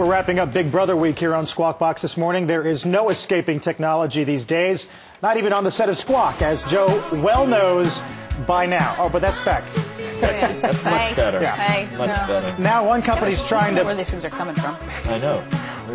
We're wrapping up Big Brother Week here on Squawk Box this morning. There is no escaping technology these days, not even on the set of Squawk, as Joe well knows by now. Oh, but that's Beck. That's much better. Yeah. Hey, much better. Now one company's trying to... where these things are coming from. I know.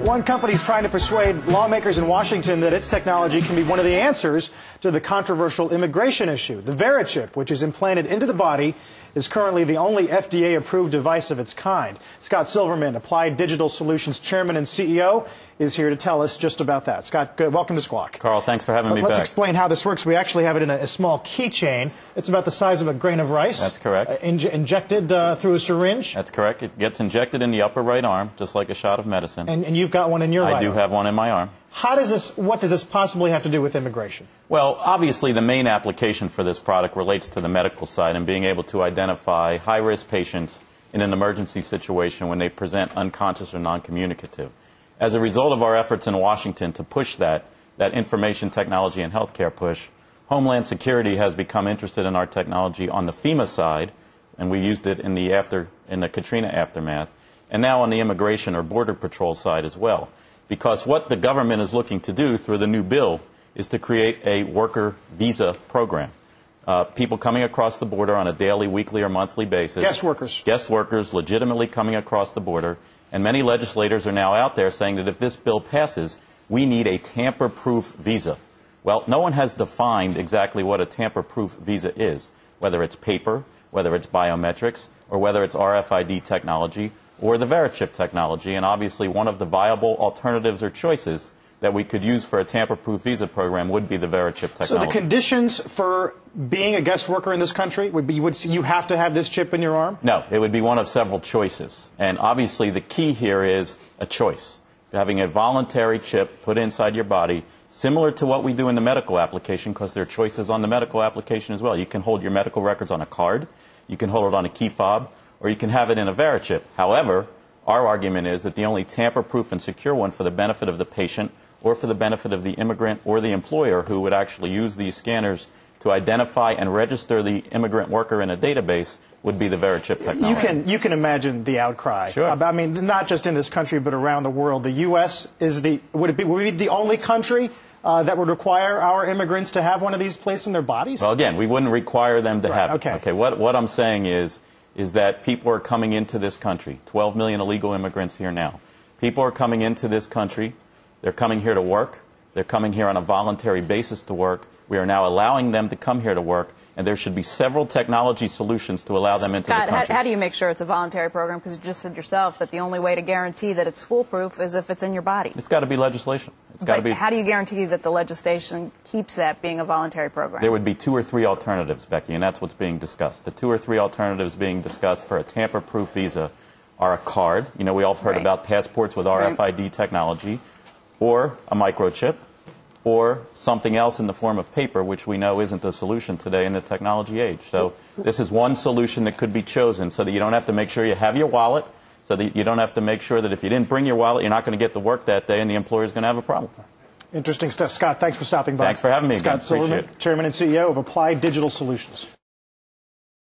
One company's trying to persuade lawmakers in Washington that its technology can be one of the answers to the controversial immigration issue. The Verichip, which is implanted into the body, is currently the only FDA-approved device of its kind. Scott Silverman, Applied Digital Solutions Chairman and CEO, is here to tell us just about that. Scott, good. Welcome to Squawk. Carl, thanks for having me back. Let's explain how this works. We actually have it in a small keychain. It's about the size of a grain of rice. That's correct. Injected through a syringe. That's correct. It gets injected in the upper right arm, just like a shot of medicine. And you've got one in your right arm. I do have one in my arm. What does this possibly have to do with immigration? Well, obviously the main application for this product relates to the medical side and being able to identify high-risk patients in an emergency situation when they present unconscious or non-communicative. As a result of our efforts in Washington to push that information technology and healthcare push, Homeland Security has become interested in our technology on the FEMA side, and we used it in the Katrina aftermath, and now on the immigration or border patrol side as well. Because what the government is looking to do through the new bill is to create a worker visa program. People coming across the border on a daily, weekly, or monthly basis. Guest workers. Guest workers legitimately coming across the border. And many legislators are now out there saying that if this bill passes, we need a tamper-proof visa. Well, no one has defined exactly what a tamper-proof visa is, whether it's paper, whether it's biometrics, or whether it's RFID technology, or the Verichip technology. And obviously one of the viable alternatives or choices that we could use for a tamper-proof visa program would be the Verichip technology. So the conditions for being a guest worker in this country would be you have to have this chip in your arm? No, it would be one of several choices. And obviously the key here is a choice. Having a voluntary chip put inside your body, similar to what we do in the medical application, because there are choices on the medical application as well. You can hold your medical records on a card, you can hold it on a key fob, or you can have it in a Verichip. However, our argument is that the only tamper-proof and secure one for the benefit of the patient or for the benefit of the immigrant or the employer who would actually use these scanners to identify and register the immigrant worker in a database would be the Verichip technology. You can imagine the outcry. Sure. I mean, not just in this country, but around the world. The U.S. would we be the only country that would require our immigrants to have one of these placed in their bodies? Well, again, we wouldn't require them to have it. Okay. What I'm saying is that people are coming into this country, 12 million illegal immigrants here now. People are coming into this country. They're coming here to work. They're coming here on a voluntary basis to work. We are now allowing them to come here to work, and there should be several technology solutions to allow them into the country. How do you make sure it's a voluntary program? Because you just said yourself that the only way to guarantee that it's foolproof is if it's in your body. It's got to be legislation. It's got to be. How do you guarantee that the legislation keeps that being a voluntary program? There would be 2 or 3 alternatives, Becky, and that's what's being discussed. The 2 or 3 alternatives being discussed for a tamper-proof visa are a card. You know, we all have heard about passports with RFID technology, or a microchip, or something else in the form of paper, which we know isn't the solution today in the technology age. So this is one solution that could be chosen so that you don't have to make sure you have your wallet, so that you don't have to make sure that if you didn't bring your wallet, you're not going to get to work that day and the employer is going to have a problem. Interesting stuff. Scott, thanks for stopping by. Thanks for having me again. Scott Silverman, Chairman and CEO of Applied Digital Solutions.